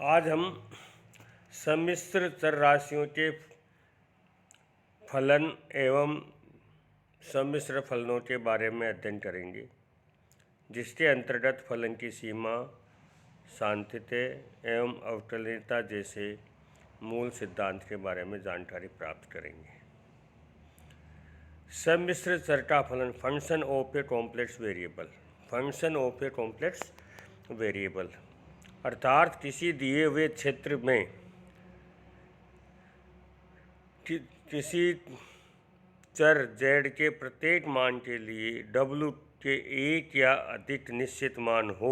आज हम सम्मिश्र चर राशियों के फलन एवं सम्मिश्र फलनों के बारे में अध्ययन करेंगे, जिसके अंतर्गत फलन की सीमा, सांतत्य एवं अवकलनीयता जैसे मूल सिद्धांत के बारे में जानकारी प्राप्त करेंगे। सम्मिश्र चर का फलन function of a complex variable, function of a complex variable अर्थात किसी दिए हुए क्षेत्र में किसी चर z के प्रत्येक मान के लिए w के एक या अधिक निश्चित मान हो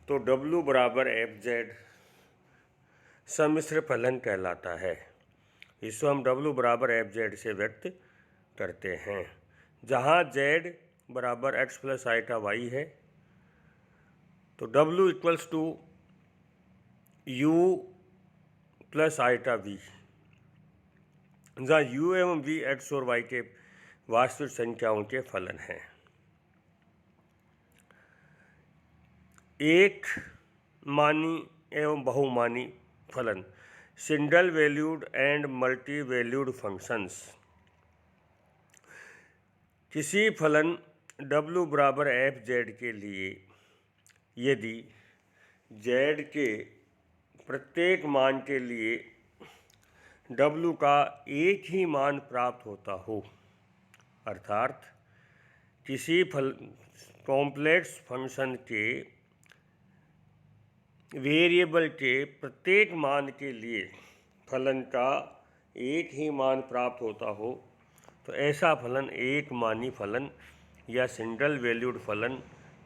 तो w बराबर fz सम्मिश्र फलन कहलाता है। इसको हम w बराबर fz से व्यक्त करते हैं, जहाँ z बराबर x प्लस आइटा y है तो w equals to u plus iota v, जहाँ u एवं v x और y के वास्तविक संख्याओं के फलन हैं। एक मानी एवं बहुमानी फलन single valued and multi valued functions. किसी फलन w बराबर fz के लिए यदि z के प्रत्येक मान के लिए w का एक ही मान प्राप्त होता हो, अर्थात किसी कॉम्प्लेक्स फंक्शन के वेरिएबल के प्रत्येक मान के लिए फलन का एक ही मान प्राप्त होता हो तो ऐसा फलन एक मानी फलन या सिंगल वैल्यूड फलन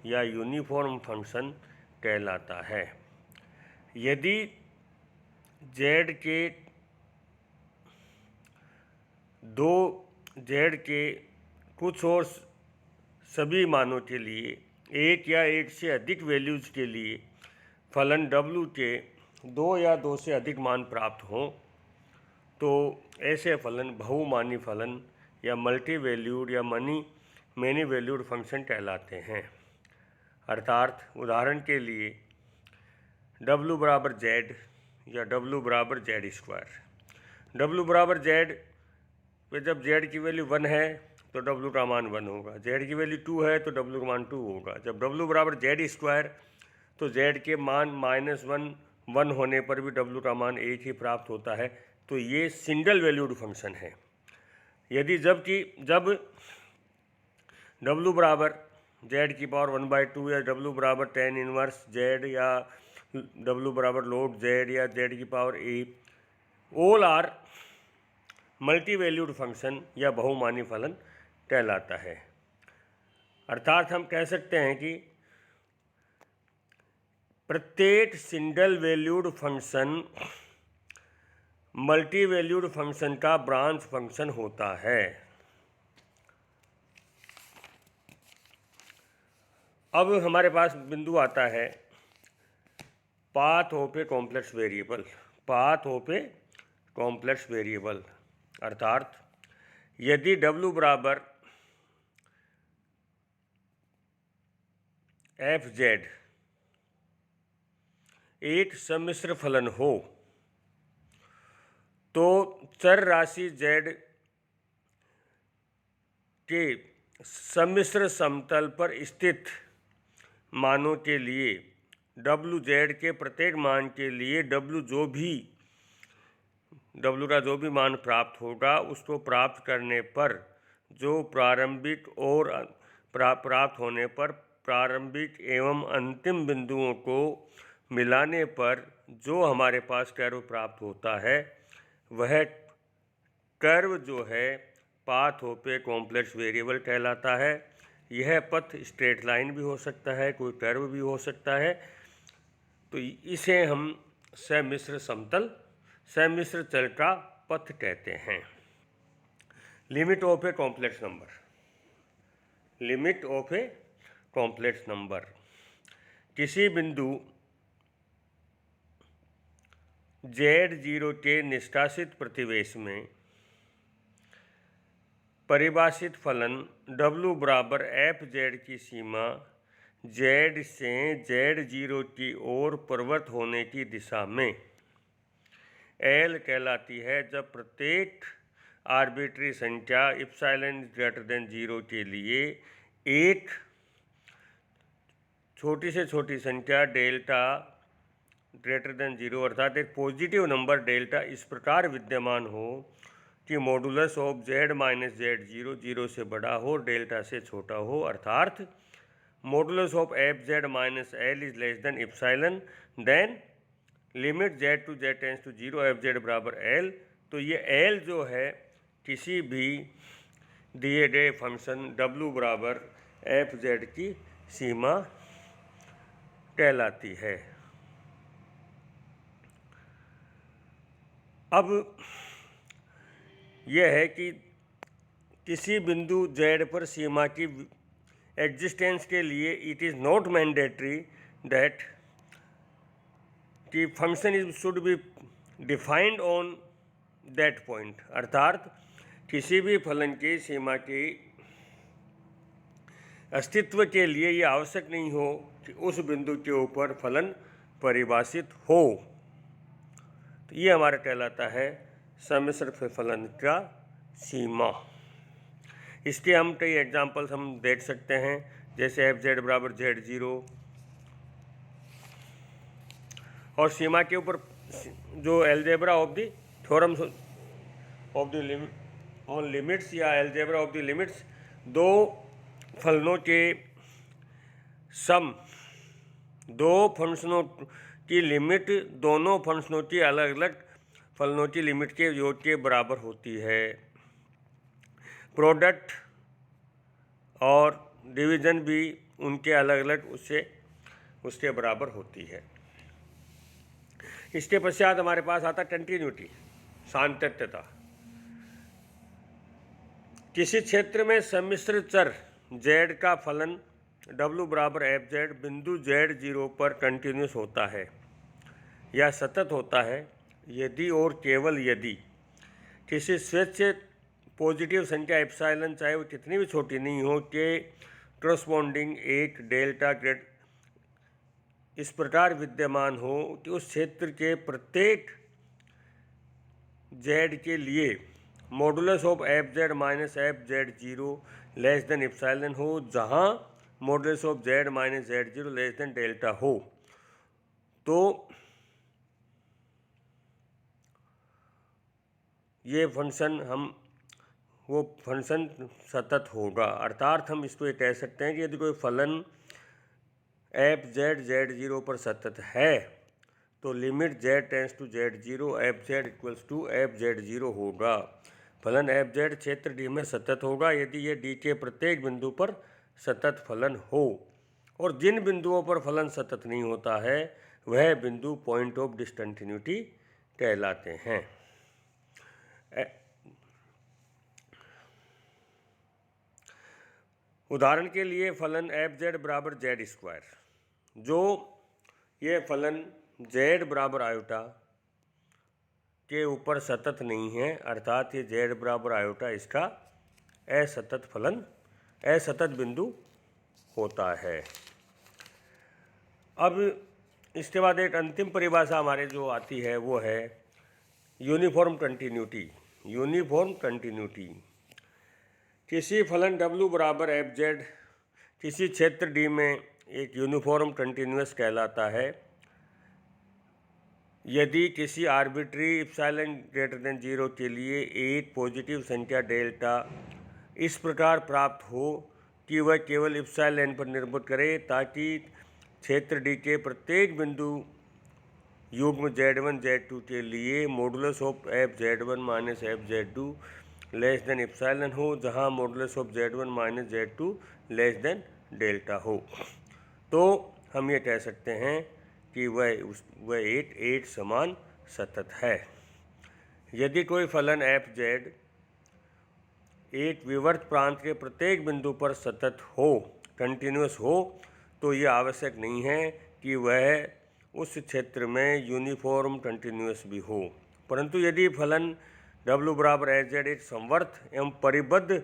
या यूनिफॉर्म फंक्शन कहलाता है। यदि z के कुछ और सभी मानों के लिए एक या एक से अधिक वैल्यूज़ के लिए फलन w के दो या दो से अधिक मान प्राप्त हों तो ऐसे फलन बहुमानी फलन या मल्टी वैल्यूड या मैनी वैल्यूड फंक्शन कहलाते हैं। अर्थात उदाहरण के लिए w बराबर z या w बराबर z स्क्वायर। w बराबर z पे जब z की वैल्यू 1 है तो w का मान 1 होगा, z की वैल्यू 2 है तो w का मान 2 होगा। जब w बराबर z स्क्वायर तो z के मान -1 होने पर भी w का मान 1 ही प्राप्त होता है। तो ये सिंगल वैल्यूड फंक्शन है। यदि जब w बराबर z की पावर 1/2 या w बराबर tan इनवर्स z या w बराबर log z या z की power a all are multi valued function या बहुमानी फलन कहलाता है। अर्थात हम कह सकते हैं कि प्रत्येक single valued function multi valued function का ब्रांच फंक्शन होता है। अब हमारे पास बिंदु आता है path of a complex variable, path of a complex variable अर्थात यदि w बराबर fz एक सम्मिश्र फलन हो तो चर राशि z के सम्मिश्र समतल पर स्थित मानों के लिए wz के प्रत्येक मान के लिए w का जो भी मान प्राप्त होगा उसको प्राप्त करने पर जो प्रारंभिक और प्राप्त होने पर प्रारंभिक एवं अंतिम बिंदुओं को मिलाने पर जो हमारे पास कर्व प्राप्त होता है वह कर्व जो है path of a complex variable कहलाता है। यह पथ स्ट्रेट लाइन भी हो सकता है, कोई कर्व भी हो सकता है। तो इसे हम सम्मिश्र चर का पथ कहते हैं। Limit of a complex number, limit of a complex number किसी बिंदु z0 के निष्कासित प्रतिवेश में परिभाषित फलन w बराबर fz की सीमा जेड से Z0 की ओर प्रवृत्त होने की दिशा में एल कहलाती है जब प्रत्येक आर्बिट्री संख्या इप्सिलॉन ग्रेटर देन 0 के लिए एक छोटी से छोटी संख्या डेल्टा ग्रेटर देन 0 अर्थात एक पॉजिटिव नंबर डेल्टा इस प्रकार विद्यमान हो कि modulus of Z minus Z0 0 से बड़ा हो, डेल्टा से छोटा हो, अर्थात modulus of FZ minus L is less than epsilon, then limit Z to Z tends to 0 FZ बराबर L। तो ये L जो है किसी भी दिए गए फंक्शन W बराबर FZ की सीमा कहलाती है। अब यह है कि किसी बिंदु Z पर सीमा की एग्जिस्टेंस के लिए it is not mandatory that कि function is should be defined on that point, अर्थात किसी भी फलन की सीमा की अस्तित्व के लिए यह आवश्यक नहीं हो कि उस बिंदु के ऊपर फलन परिभाषित हो। तो ये हमारा कहलाता है सम्मिश्र फलन का सीमा। इसके हम कई एग्जांपल्स हम देख सकते हैं, जैसे FZ बराबर Z0 और सीमा के ऊपर जो algebra of the theorems of the on limits या एलजेब्रा ऑफ द लिमिट्स, दो फलनों के सम, दो फंक्शनों की लिमिट दोनों फंक्शनों की अलग अलग फलनों की लिमिट के योग के बराबर होती है। प्रोडक्ट और डिवीज़न भी उनके अलग अलग उसके बराबर होती है। इसके पश्चात हमारे पास आता कंटिन्यूटी, सातत्यता। किसी क्षेत्र में सम्मिश्र चर Z का फलन W बराबर FZ बिंदु Z0 पर कंटिन्यूस होता है या सतत होता है यदि और केवल यदि किसी स्वेच्छित पॉजिटिव संख्या एप्सिलॉन, चाहे वो कितनी भी छोटी नहीं हो, के करस्पॉन्डिंग एक डेल्टा ग्रेड इस प्रकार विद्यमान हो कि उस क्षेत्र के प्रत्येक Z के लिए modulus of FZ minus FZ0 less than epsilon हो, जहाँ modulus of Z minus Z0 less than delta हो। तो ये फंक्शन वो फंक्शन सतत होगा, अर्थात हम इसको ये कह सकते हैं कि यदि कोई फलन FZ Z0 पर सतत है तो limit Z tends to Z0 FZ equals to FZ0 होगा। फलन FZ क्षेत्र D में सतत होगा यदि ये D के प्रत्येक बिंदु पर सतत फलन हो, और जिन बिंदुओं पर फलन सतत नहीं होता है वह बिंदु पॉइंट ऑफ डिसकंटिन्यूटी कहलाते हैं। उदाहरण के लिए फलन FZ बराबर Z स्क्वायर, जो ये फलन Z बराबर आयोटा के ऊपर सतत नहीं है, अर्थात ये Z बराबर आयोटा इसका असतत फलन, असतत बिंदु होता है। अब इसके बाद एक अंतिम परिभाषा हमारे जो आती है वो है यूनिफॉर्म कंटिन्यूटी। यूनिफॉर्म कंटिन्यूटी किसी फलन W बराबर FZ किसी क्षेत्र D में एक यूनिफॉर्म कंटिन्यूअस कहलाता है यदि किसी आर्बिट्री इप्सिलॉन ग्रेटर देन 0 के लिए एक पॉजिटिव संख्या डेल्टा इस प्रकार प्राप्त हो कि वह केवल इप्सिलॉन पर निर्भर करे, ताकि क्षेत्र D के प्रत्येक बिंदु युग्म Z1 Z2 के लिए modulus of FZ1 minus FZ2 less than epsilon हो, जहाँ modulus of Z1 minus Z2 less than delta हो। तो हम ये कह सकते हैं कि वह एक समान सतत है। यदि कोई फलन FZ एक विवर्त प्रांत के प्रत्येक बिंदु पर सतत हो, कंटिन्यूस हो, तो यह आवश्यक नहीं है कि वह उस क्षेत्र में यूनिफॉर्म कंटिन्यूस भी हो, परंतु यदि फलन W बराबर FZ एक संवर्त एवं परिबद्ध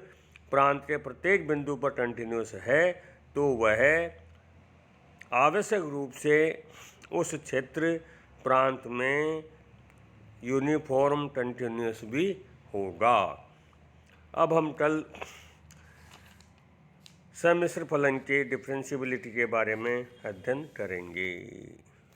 प्रांत के प्रत्येक बिंदु पर कंटिन्यूस है तो वह आवश्यक रूप से उस क्षेत्र प्रांत में यूनिफॉर्म कंटिन्यूस भी होगा। अब हम कल सम्मिश्र फलन के डिफरेंशिएबिलिटी के बारे में अध्ययन करेंगे।